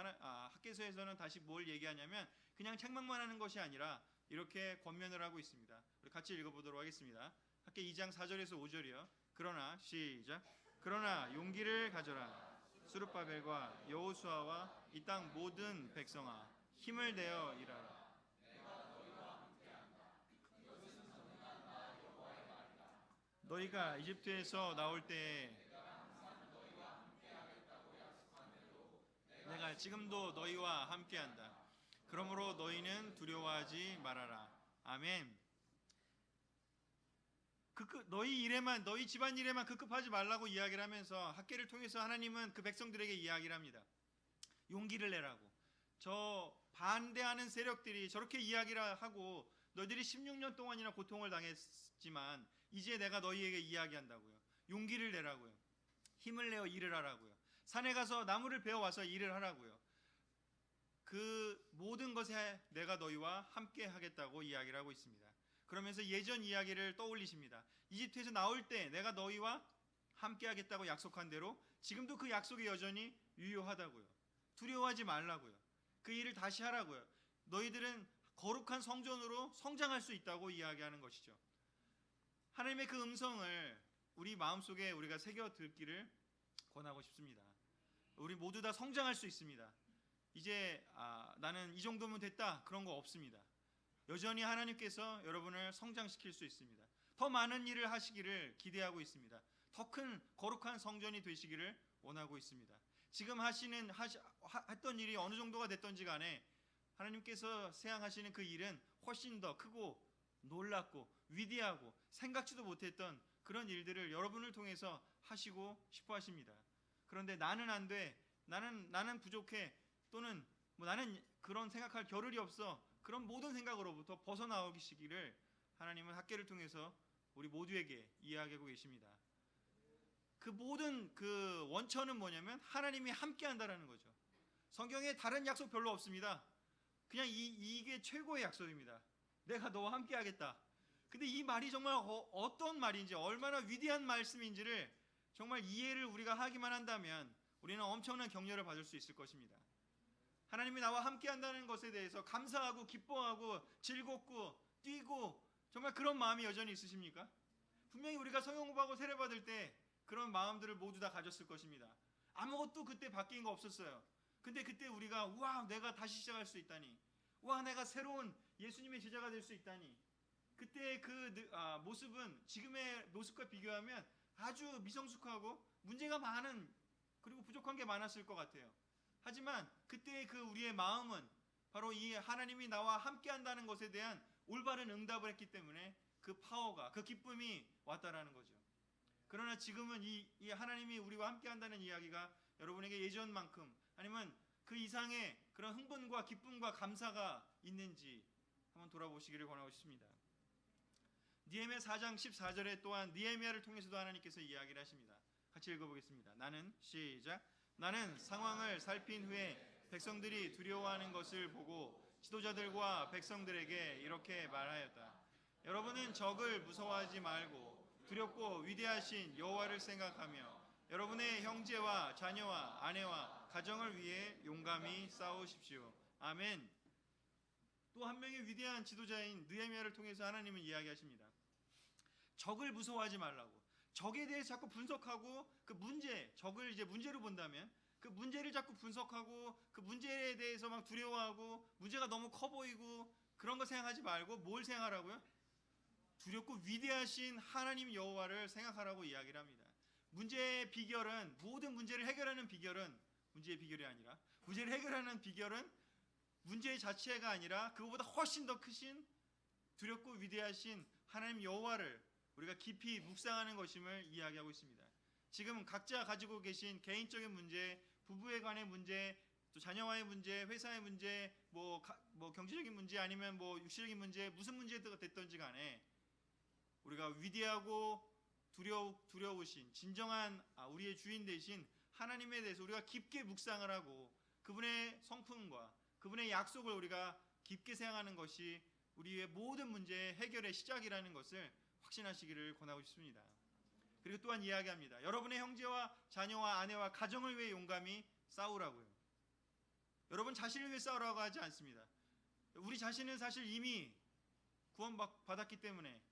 학개서에서는 다시 뭘 얘기하냐면, 그냥 책망만 하는 것이 아니라 이렇게 권면을 하고 있습니다. 우리 같이 읽어보도록 하겠습니다. 학개 2장 4절에서 5절이요. 그러나 시작. 그러나 용기를 가져라. 스룹바벨과 여호수아와 이 땅 모든 백성아, 힘을 내어 일하라. 너희가 이집트에서 나올 때 내가 지금도 너희와 함께한다. 그러므로 너희는 두려워하지 말아라. 아멘. 너희 집안 일에만 급급하지 말라고 이야기를 하면서 학개를 통해서 하나님은 그 백성들에게 이야기를 합니다. 용기를 내라고. 저 반대하는 세력들이 저렇게 이야기를 하고, 너희들이 16년 동안이나 고통을 당했지만 이제 내가 너희에게 이야기한다고요. 용기를 내라고요. 힘을 내어 일을 하라고요. 산에 가서 나무를 베어와서 일을 하라고요. 그 모든 것에 내가 너희와 함께 하겠다고 이야기를 하고 있습니다. 그러면서 예전 이야기를 떠올리십니다. 이집트에서 나올 때 내가 너희와 함께 하겠다고 약속한 대로 지금도 그 약속이 여전히 유효하다고요. 두려워하지 말라고요. 그 일을 다시 하라고요. 너희들은 거룩한 성전으로 성장할 수 있다고 이야기하는 것이죠. 하나님의 그 음성을 우리 마음속에 우리가 새겨 듣기를 권하고 싶습니다. 우리 모두 다 성장할 수 있습니다. 이제 나는 이 정도면 됐다, 그런 거 없습니다. 여전히 하나님께서 여러분을 성장시킬 수 있습니다. 더 많은 일을 하시기를 기대하고 있습니다. 더 큰 거룩한 성전이 되시기를 원하고 있습니다. 지금 했던 일이 어느 정도가 됐던지 간에 하나님께서 세양하시는 그 일은 훨씬 더 크고 놀랍고 위대하고 생각지도 못했던 그런 일들을 여러분을 통해서 하시고 싶어 하십니다. 그런데 나는 안 돼, 나는 부족해, 또는 나는 그런 생각할 겨를이 없어, 그런 모든 생각으로부터 벗어나오시기를 하나님은 학계를 통해서 우리 모두에게 이야기하고 계십니다. 그 모든 그 원천은 뭐냐면 하나님이 함께 한다라는 거죠. 성경에 다른 약속 별로 없습니다. 그냥 이게 최고의 약속입니다. 내가 너와 함께 하겠다. 근데 이 말이 정말 어떤 말인지, 얼마나 위대한 말씀인지를 정말 이해를 우리가 하기만 한다면 우리는 엄청난 격려를 받을 수 있을 것입니다. 하나님이 나와 함께 한다는 것에 대해서 감사하고 기뻐하고 즐겁고 뛰고 정말 그런 마음이 여전히 있으십니까? 분명히 우리가 성경 공부하고 세례 받을 때 그런 마음들을 모두 다 가졌을 것입니다. 아무것도 그때 바뀐 거 없었어요. 근데 그때 우리가 우와, 내가 다시 시작할 수 있다니, 우와, 내가 새로운 예수님의 제자가 될 수 있다니, 그때 그 모습은 지금의 모습과 비교하면 아주 미성숙하고 문제가 많은, 그리고 부족한 게 많았을 것 같아요. 하지만 그때의 그 우리의 마음은 바로 이 하나님이 나와 함께 한다는 것에 대한 올바른 응답을 했기 때문에 그 파워가, 그 기쁨이 왔다라는 거죠. 그러나 지금은 이 하나님이 우리와 함께 한다는 이야기가 여러분에게 예전만큼 아니면 그 이상의 그런 흥분과 기쁨과 감사가 있는지 한번 돌아보시기를 권하고 싶습니다. 느헤미야 4장 14절에 또한 느헤미야를 통해서도 하나님께서 이야기를 하십니다. 같이 읽어보겠습니다. 나는 상황을 살핀 후에 백성들이 두려워하는 것을 보고 지도자들과 백성들에게 이렇게 말하였다. 여러분은 적을 무서워하지 말고 두렵고 위대하신 여호와를 생각하며 여러분의 형제와 자녀와 아내와 가정을 위해 용감히 싸우십시오. 아멘. 또 한 명의 위대한 지도자인 느헤미야를 통해서 하나님은 이야기하십니다. 적을 무서워하지 말라고. 적에 대해 자꾸 분석하고 그 문제, 적을 이제 문제로 본다면 그 문제를 자꾸 분석하고 그 문제에 대해서 막 두려워하고 문제가 너무 커 보이고 그런 거 생각하지 말고 뭘 생각하라고요? 두렵고 위대하신 하나님 여호와를 생각하라고 이야기를 합니다. 문제의 비결은, 모든 문제를 해결하는 비결은 문제의 비결이 아니라, 문제를 해결하는 비결은 문제 자체가 아니라 그것보다 훨씬 더 크신 두렵고 위대하신 하나님 여호와를 우리가 깊이 묵상하는 것임을 이야기하고 있습니다. 지금 각자 가지고 계신 개인적인 문제, 부부에 관한 문제, 또 자녀와의 문제, 회사의 문제, 뭐 경제적인 문제, 아니면 뭐 육체적인 문제, 무슨 문제가 됐던지 간에 우리가 위대하고 두려우신 진정한 우리의 주인 되신 하나님에 대해서 우리가 깊게 묵상을 하고 그분의 성품과 그분의 약속을 우리가 깊게 생각하는 것이 우리의 모든 문제의 해결의 시작이라는 것을 확신하시기를 권하고 싶습니다. 그리고 또한 이야기합니다. 여러분의 형제와 자녀와 아내와 가정을 위해 용감히 싸우라고요. 여러분 자신을 위해 싸우라고 하지 않습니다. 우리 자신은 사실 이미 구원받았기 때문에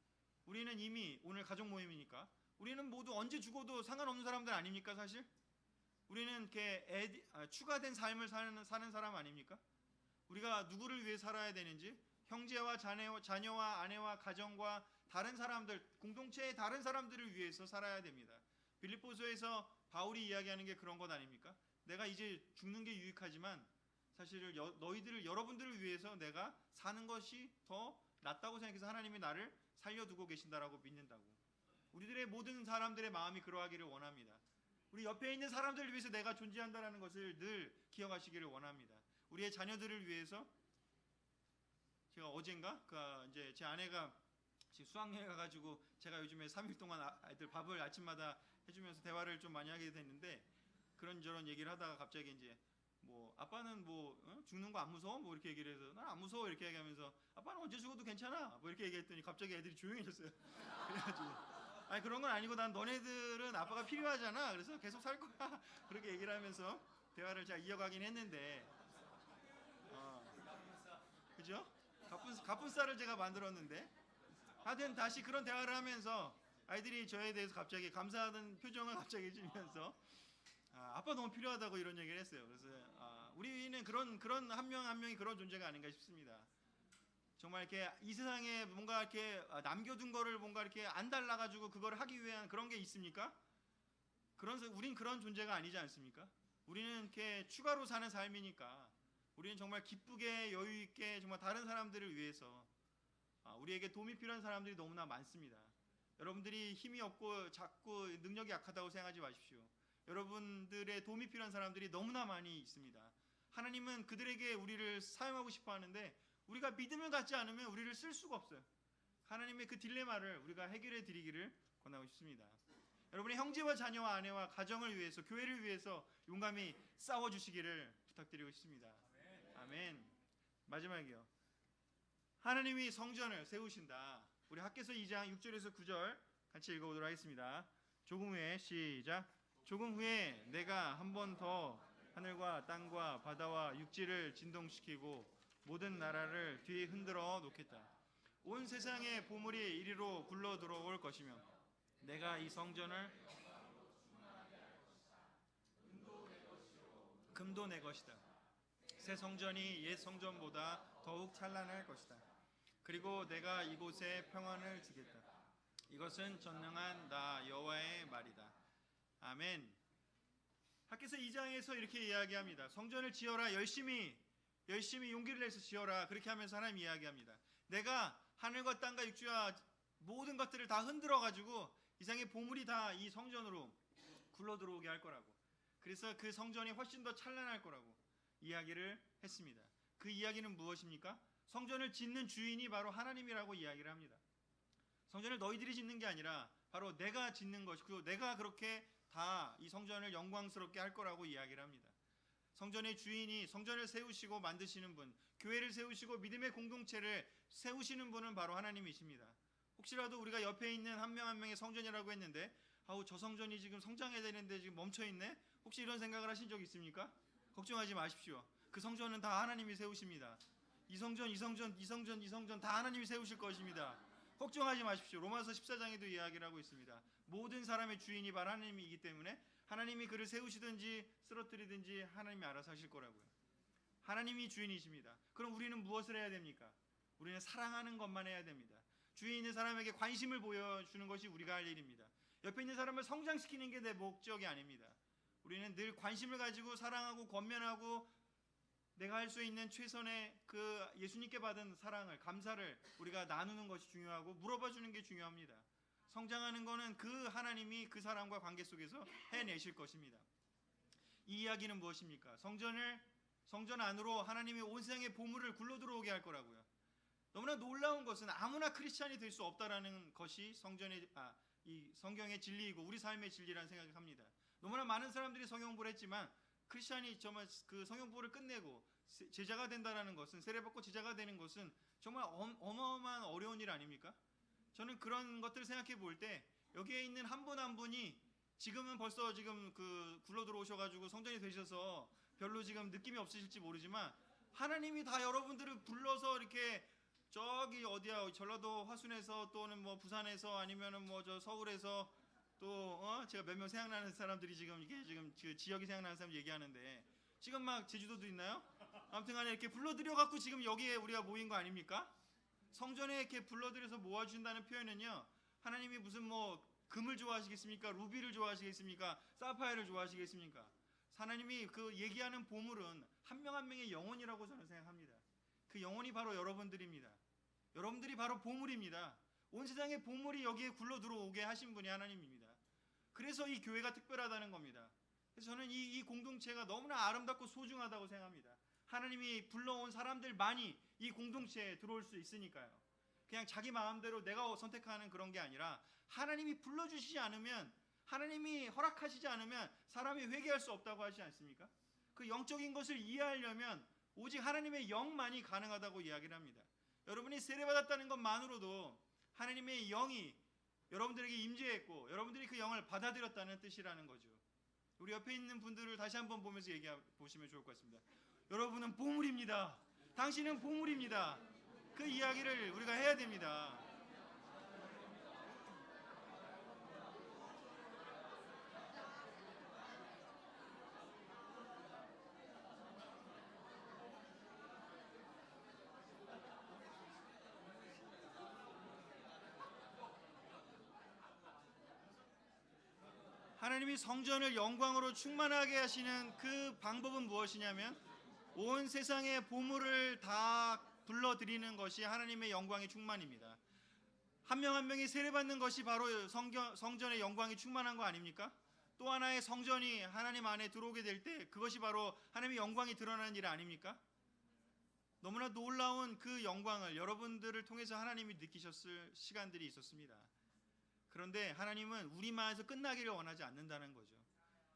우리는 이미, 오늘 가족 모임이니까 우리는 모두 언제 죽어도 상관없는 사람들 아닙니까? 사실 우리는 이렇게 추가된 삶을 사는 사람 아닙니까? 우리가 누구를 위해 살아야 되는지, 형제와 자녀와 아내와 가정과 다른 사람들, 공동체의 다른 사람들을 위해서 살아야 됩니다. 빌립보서에서 바울이 이야기하는 게 그런 것 아닙니까? 내가 이제 죽는 게 유익하지만 사실 너희들을, 여러분들을 위해서 내가 사는 것이 더 낫다고 생각해서 하나님이 나를 살려두고 계신다라고 믿는다고. 우리들의 모든 사람들의 마음이 그러하기를 원합니다. 우리 옆에 있는 사람들을 위해서 내가 존재한다는 것을 늘 기억하시기를 원합니다. 우리의 자녀들을 위해서, 제가 어젠가 이제 제 아내가 지금 수학여행 가가지고 제가 요즘에 3일 동안 아이들 밥을 아침마다 해주면서 대화를 좀 많이 하게 됐는데, 그런저런 얘기를 하다가 갑자기 이제 뭐 아빠는 죽는 거 안 무서워? 뭐 이렇게 얘기를 해서 난 안 무서워 이렇게 얘기하면서 아빠는 언제 죽어도 괜찮아 뭐 이렇게 얘기했더니 갑자기 애들이 조용해졌어요. 그래가지고 아니 그런 건 아니고 난 너네들은 아빠가 필요하잖아. 그래서 계속 살 거야. 그렇게 얘기를 하면서 대화를 잘 이어가긴 했는데, 그죠? 갑분싸를 제가 만들었는데 하여튼 다시 그런 대화를 하면서 아이들이 저에 대해서 갑자기 감사하는 표정을 갑자기 지면서 아빠 너무 필요하다고 이런 얘기를 했어요. 그래서 우리는 그런 한 명 한 명이 그런 존재가 아닌가 싶습니다. 정말 이렇게 이 세상에 뭔가 이렇게 남겨둔 거를 뭔가 이렇게 안 달라가지고 그걸 하기 위한 그런 게 있습니까? 우린 그런 존재가 아니지 않습니까? 우리는 이렇게 추가로 사는 삶이니까 우리는 정말 기쁘게 여유 있게 정말 다른 사람들을 위해서 우리에게 도움이 필요한 사람들이 너무나 많습니다. 여러분들이 힘이 없고 작고 능력이 약하다고 생각하지 마십시오. 여러분들의 도움이 필요한 사람들이 너무나 많이 있습니다. 하나님은 그들에게 우리를 사용하고 싶어 하는데 우리가 믿음을 갖지 않으면 우리를 쓸 수가 없어요. 하나님의 그 딜레마를 우리가 해결해 드리기를 권하고 싶습니다. 여러분의 형제와 자녀와 아내와 가정을 위해서 교회를 위해서 용감히 싸워주시기를 부탁드리고 싶습니다. 아멘. 마지막이요. 하나님이 성전을 세우신다. 우리 학개서 2장 6절에서 9절 같이 읽어보도록 하겠습니다. 조금 후에 시작. 조금 후에 내가 한 번 더 하늘과 땅과 바다와 육지를 진동시키고 모든 나라를 뒤에 흔들어 놓겠다. 온 세상의 보물이 이리로 굴러 들어올 것이며 내가 이 성전을 금도 내 것이다. 새 성전이 옛 성전보다 더욱 찬란할 것이다. 그리고 내가 이곳에 평안을 주겠다. 이것은 전능한 나 여호와의 말이다. 아멘. 학개서 2장에서 이렇게 이야기합니다. 성전을 지어라. 열심히 용기를 내서 지어라. 그렇게 하면서 하나님 이야기합니다. 내가 하늘과 땅과 육지와 모든 것들을 다 흔들어 가지고 이상의 보물이 다 이 성전으로 굴러 들어오게 할 거라고. 그래서 그 성전이 훨씬 더 찬란할 거라고 이야기를 했습니다. 그 이야기는 무엇입니까? 성전을 짓는 주인이 바로 하나님이라고 이야기를 합니다. 성전을 너희들이 짓는 게 아니라 바로 내가 짓는 것이, 그리고 내가 그렇게 다 이 성전을 영광스럽게 할 거라고 이야기를 합니다. 성전의 주인이 성전을 세우시고 만드시는 분, 교회를 세우시고 믿음의 공동체를 세우시는 분은 바로 하나님이십니다. 혹시라도 우리가 옆에 있는 한 명 한 명의 성전이라고 했는데 저 성전이 지금 성장해야 되는데 지금 멈춰있네? 혹시 이런 생각을 하신 적 있습니까? 걱정하지 마십시오. 그 성전은 다 하나님이 세우십니다. 이 성전 다 하나님이 세우실 것입니다. 걱정하지 마십시오. 로마서 14장에도 이야기를 하고 있습니다. 모든 사람의 주인이 바로 하나님이기 때문에 하나님이 그를 세우시든지 쓰러뜨리든지 하나님이 알아서 하실 거라고요. 하나님이 주인이십니다. 그럼 우리는 무엇을 해야 됩니까? 우리는 사랑하는 것만 해야 됩니다. 주위에 있는 사람에게 관심을 보여주는 것이 우리가 할 일입니다. 옆에 있는 사람을 성장시키는 게 내 목적이 아닙니다. 우리는 늘 관심을 가지고 사랑하고 권면하고 내가 할 수 있는 최선의 그 예수님께 받은 사랑을, 감사를 우리가 나누는 것이 중요하고 물어봐 주는 게 중요합니다. 성장하는 것은 그 하나님이 그 사람과 관계 속에서 해내실 것입니다. 이 이야기는 무엇입니까? 성전 안으로 하나님이 온 세상의 보물을 굴러 들어오게 할 거라고요. 너무나 놀라운 것은 아무나 크리스찬이 될 수 없다라는 것이 이 성경의 진리이고 우리 삶의 진리라는 생각을 합니다. 너무나 많은 사람들이 성경 공부를 했지만 크리스찬이 정말 그 성경 공부를 끝내고 제자가 된다라는 것은, 세례받고 제자가 되는 것은 정말 어마어마한 어려운 일 아닙니까? 저는 그런 것들을 생각해 볼 때 여기에 있는 한 분 한 분이 지금은 벌써 지금 그 굴러 들어오셔가지고 성전이 되셔서 별로 지금 느낌이 없으실지 모르지만 하나님이 다 여러분들을 불러서 이렇게 저기 어디야 전라도 화순에서 또는 뭐 부산에서 아니면은 뭐 저 서울에서 또 제가 몇 명 생각나는 사람들이 지금 이게 지금 그 지역이 생각나는 사람 얘기하는데 지금 막 제주도도 있나요? 아무튼간에 이렇게 불러들여 갖고 지금 여기에 우리가 모인 거 아닙니까? 성전에 이렇게 불러들여서 모아주신다는 표현은요, 하나님이 무슨 뭐 금을 좋아하시겠습니까? 루비를 좋아하시겠습니까? 사파이어를 좋아하시겠습니까? 하나님이 그 얘기하는 보물은 한 명 한 명의 영혼이라고 저는 생각합니다. 그 영혼이 바로 여러분들입니다. 여러분들이 바로 보물입니다. 온 세상의 보물이 여기에 굴러 들어오게 하신 분이 하나님입니다. 그래서 이 교회가 특별하다는 겁니다. 그래서 저는 이 공동체가 너무나 아름답고 소중하다고 생각합니다. 하나님이 불러온 사람들만이 이 공동체에 들어올 수 있으니까요. 그냥 자기 마음대로 내가 선택하는 그런 게 아니라 하나님이 불러주시지 않으면, 하나님이 허락하시지 않으면 사람이 회개할 수 없다고 하지 않습니까? 그 영적인 것을 이해하려면 오직 하나님의 영만이 가능하다고 이야기를 합니다. 여러분이 세례받았다는 것만으로도 하나님의 영이 여러분들에게 임재했고 여러분들이 그 영을 받아들였다는 뜻이라는 거죠. 우리 옆에 있는 분들을 다시 한번 보면서 보시면 좋을 것 같습니다. 여러분은 보물입니다. 당신은 보물입니다. 그 이야기를 우리가 해야 됩니다. 하나님이 성전을 영광으로 충만하게 하시는 그 방법은 무엇이냐면 온 세상의 보물을 다 불러드리는 것이 하나님의 영광의 충만입니다. 한 명 한 명이 세례받는 것이 바로 성전의 영광이 충만한 거 아닙니까? 또 하나의 성전이 하나님 안에 들어오게 될 때 그것이 바로 하나님의 영광이 드러나는 일 아닙니까? 너무나 놀라운 그 영광을 여러분들을 통해서 하나님이 느끼셨을 시간들이 있었습니다. 그런데 하나님은 우리만에서 끝나기를 원하지 않는다는 거죠.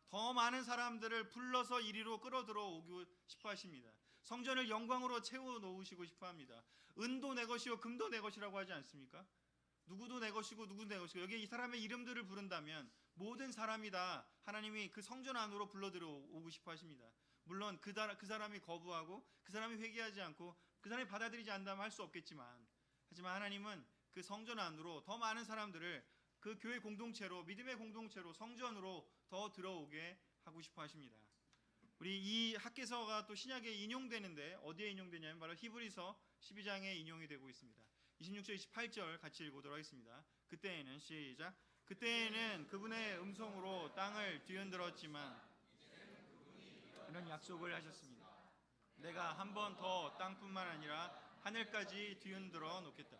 더 많은 사람들을 불러서 이리로 끌어들어 오고 싶어 하십니다. 성전을 영광으로 채워 놓으시고 싶어 합니다. 은도 내 것이요 금도 내 것이라고 하지 않습니까? 누구도 내 것이고 누구도 내 것이고 여기에 이 사람의 이름들을 부른다면 모든 사람이 다 하나님이 그 성전 안으로 불러들어 오고 싶어 하십니다. 물론 그 사람이 거부하고 그 사람이 회개하지 않고 그 사람이 받아들이지 않는다면 할 수 없겠지만, 하지만 하나님은 그 성전 안으로 더 많은 사람들을 그 교회 공동체로, 믿음의 공동체로, 성전으로 더 들어오게 하고 싶어 하십니다. 우리 이 학개서가 또 신약에 인용되는데 어디에 인용되냐면 바로 히브리서 12장에 인용이 되고 있습니다. 26절 28절 같이 읽어보도록 하겠습니다. 그때에는 시작. 그때에는 그분의 음성으로 땅을 뒤흔들었지만 이런 약속을 하셨습니다. 내가 한 번 더 땅뿐만 아니라 하늘까지 뒤흔들어 놓겠다.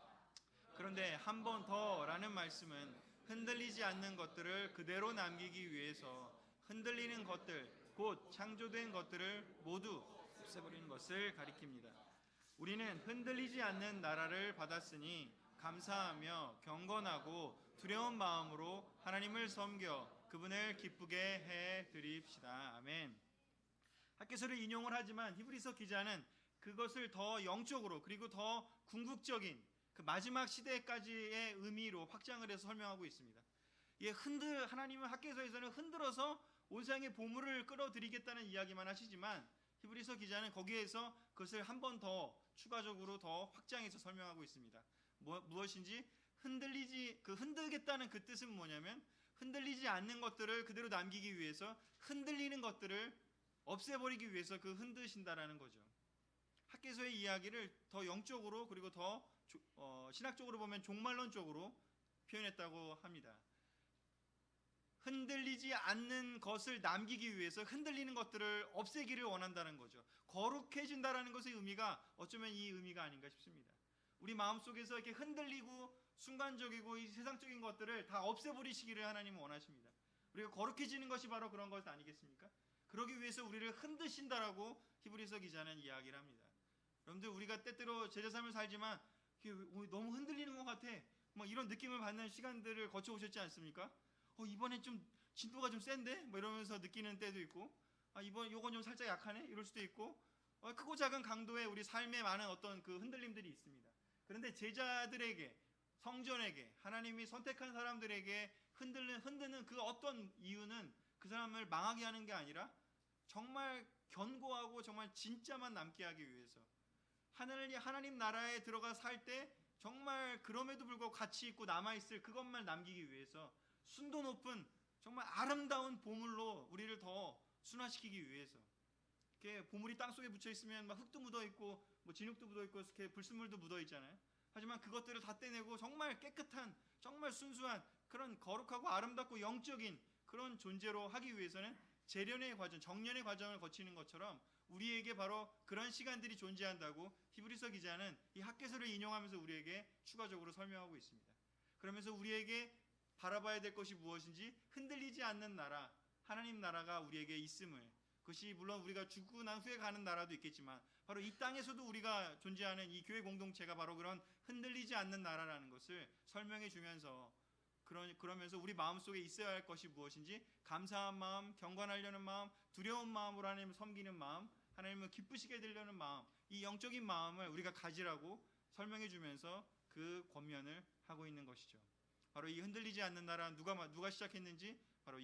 그런데 한 번 더라는 말씀은 흔들리지 않는 것들을 그대로 남기기 위해서 흔들리는 것들, 곧 창조된 것들을 모두 없애버리는 것을 가리킵니다. 우리는 흔들리지 않는 나라를 받았으니 감사하며 경건하고 두려운 마음으로 하나님을 섬겨 그분을 기쁘게 해 드립시다. 아멘. 학개서를 인용을 하지만 히브리서 기자는 그것을 더 영적으로 그리고 더 궁극적인 그 마지막 시대까지의 의미로 확장을 해서 설명하고 있습니다. 하나님은 학개서에서는 흔들어서 온 세상의 보물을 끌어들이겠다는 이야기만 하시지만 히브리서 기자는 거기에서 그것을 한 번 더 추가적으로 더 확장해서 설명하고 있습니다. 무엇인지 흔들겠다는 그 뜻은 뭐냐면 흔들리지 않는 것들을 그대로 남기기 위해서 흔들리는 것들을 없애버리기 위해서 그 흔드신다라는 거죠. 학개서의 이야기를 더 영적으로 그리고 더 신학적으로 보면 종말론적으로 표현했다고 합니다. 흔들리지 않는 것을 남기기 위해서 흔들리는 것들을 없애기를 원한다는 거죠. 거룩해진다라는 것의 의미가 어쩌면 이 의미가 아닌가 싶습니다. 우리 마음속에서 이렇게 흔들리고 순간적이고 이 세상적인 것들을 다 없애버리시기를 하나님은 원하십니다. 우리가 거룩해지는 것이 바로 그런 것 아니겠습니까? 그러기 위해서 우리를 흔드신다라고 히브리서 기자는 이야기를 합니다. 여러분들 우리가 때때로 제자 삶을 살지만 너무 흔들리는 것 같아 막 이런 느낌을 받는 시간들을 거쳐오셨지 않습니까? 이번엔 좀 진도가 좀 센데? 이러면서 느끼는 때도 있고 요건 좀 살짝 약하네? 이럴 수도 있고 크고 작은 강도의 우리 삶에 많은 어떤 그 흔들림들이 있습니다. 그런데 제자들에게 성전에게 하나님이 선택한 사람들에게 흔드는 그 어떤 이유는 그 사람을 망하게 하는 게 아니라 정말 견고하고 정말 진짜만 남게 하기 위해서 하나님 나라에 들어가 살 때 정말 그럼에도 불구하고 가치 있고 남아있을 그것만 남기기 위해서 순도 높은 정말 아름다운 보물로 우리를 더 순화시키기 위해서 이렇게 보물이 땅속에 묻혀 있으면 막 흙도 묻어 있고 뭐 진흙도 묻어 있고 이렇게 불순물도 묻어 있잖아요. 하지만 그것들을 다 떼내고 정말 깨끗한 정말 순수한 그런 거룩하고 아름답고 영적인 그런 존재로 하기 위해서는 재련의 과정, 정련의 과정을 거치는 것처럼 우리에게 바로 그런 시간들이 존재한다고 히브리서 기자는 이 학개서를 인용하면서 우리에게 추가적으로 설명하고 있습니다. 그러면서 우리에게 바라봐야 될 것이 무엇인지 흔들리지 않는 나라, 하나님 나라가 우리에게 있음을, 그것이 물론 우리가 죽고 난 후에 가는 나라도 있겠지만 바로 이 땅에서도 우리가 존재하는 이 교회 공동체가 바로 그런 흔들리지 않는 나라라는 것을 설명해 주면서 그러면서 우리 마음속에 있어야 할 것이 무엇인지 감사한 마음, 경건하려는 마음, 두려운 마음으로 하나님을 섬기는 마음, 하나님을 기쁘시게 되려는 마음, 이 영적인 마음을 우리가 가지라고 설명해 주면서 그 권면을 하고 있는 것이죠. 바로 이 흔들리지 않는 나라 누가 시작했는지 바로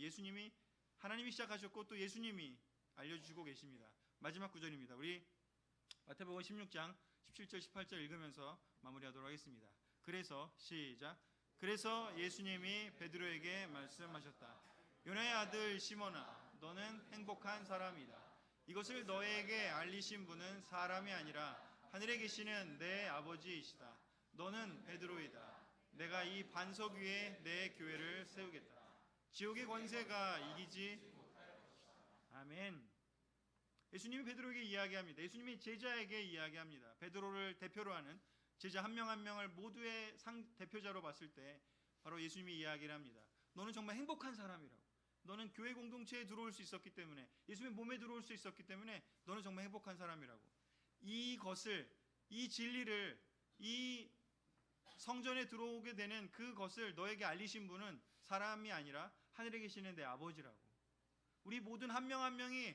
하나님이 시작하셨고 또 예수님이 알려주시고 계십니다. 마지막 구절입니다. 우리 마태복음 16장 17절 18절 읽으면서 마무리하도록 하겠습니다. 그래서 시작. 그래서 예수님이 베드로에게 말씀하셨다. 요나의 아들 시몬아, 너는 행복한 사람이다. 이것을 너에게 알리신 분은 사람이 아니라 하늘에 계시는 내 아버지이시다. 너는 베드로이다. 내가 이 반석 위에 내 교회를 세우겠다. 지옥의 권세가 이기지. 아멘. 예수님이 베드로에게 이야기합니다. 예수님이 제자에게 이야기합니다. 베드로를 대표로 하는 제자 한 명 한 명을 모두의 대표자로 봤을 때 바로 예수님이 이야기를 합니다. 너는 정말 행복한 사람이라고. 너는 교회 공동체에 들어올 수 있었기 때문에, 예수님의 몸에 들어올 수 있었기 때문에 너는 정말 행복한 사람이라고. 이것을, 이 진리를, 이 성전에 들어오게 되는 그것을 너에게 알리신 분은 사람이 아니라 하늘에 계시는 내 아버지라고. 우리 모든 한 명 한 명이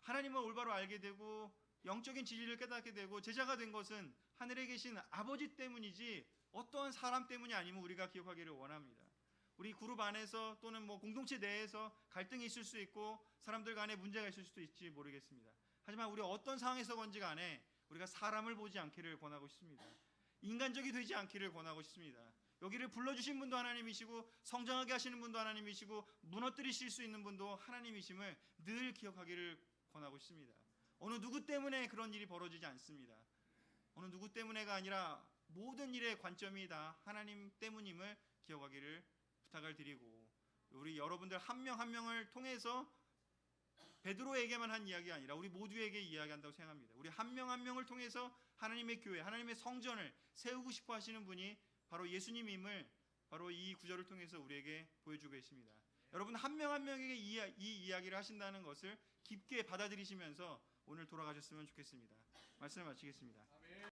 하나님을 올바로 알게 되고 영적인 진리를 깨닫게 되고 제자가 된 것은 하늘에 계신 아버지 때문이지 어떠한 사람 때문이 아니면 우리가 기억하기를 원합니다. 우리 그룹 안에서 또는 뭐 공동체 내에서 갈등이 있을 수 있고 사람들 간에 문제가 있을 수도 있지 모르겠습니다. 하지만 우리 어떤 상황에서 건지 간에 우리가 사람을 보지 않기를 권하고 싶습니다. 인간적이 되지 않기를 권하고 싶습니다. 여기를 불러주신 분도 하나님이시고 성장하게 하시는 분도 하나님이시고 무너뜨리실 수 있는 분도 하나님이심을 늘 기억하기를 권하고 싶습니다. 어느 누구 때문에 그런 일이 벌어지지 않습니다. 어느 누구 때문에가 아니라 모든 일의 관점이 다 하나님 때문임을 기억하기를 부탁을 드리고, 우리 여러분들 한 명 한 명을 통해서 베드로에게만 한 이야기가 아니라 우리 모두에게 이야기한다고 생각합니다. 우리 한 명 한 명을 통해서 하나님의 교회, 하나님의 성전을 세우고 싶어 하시는 분이 바로 예수님임을 바로 이 구절을 통해서 우리에게 보여주고 계십니다. 여러분 한 명 한 명에게 이 이야기를 하신다는 것을 깊게 받아들이시면서 오늘 돌아가셨으면 좋겠습니다. 말씀을 마치겠습니다.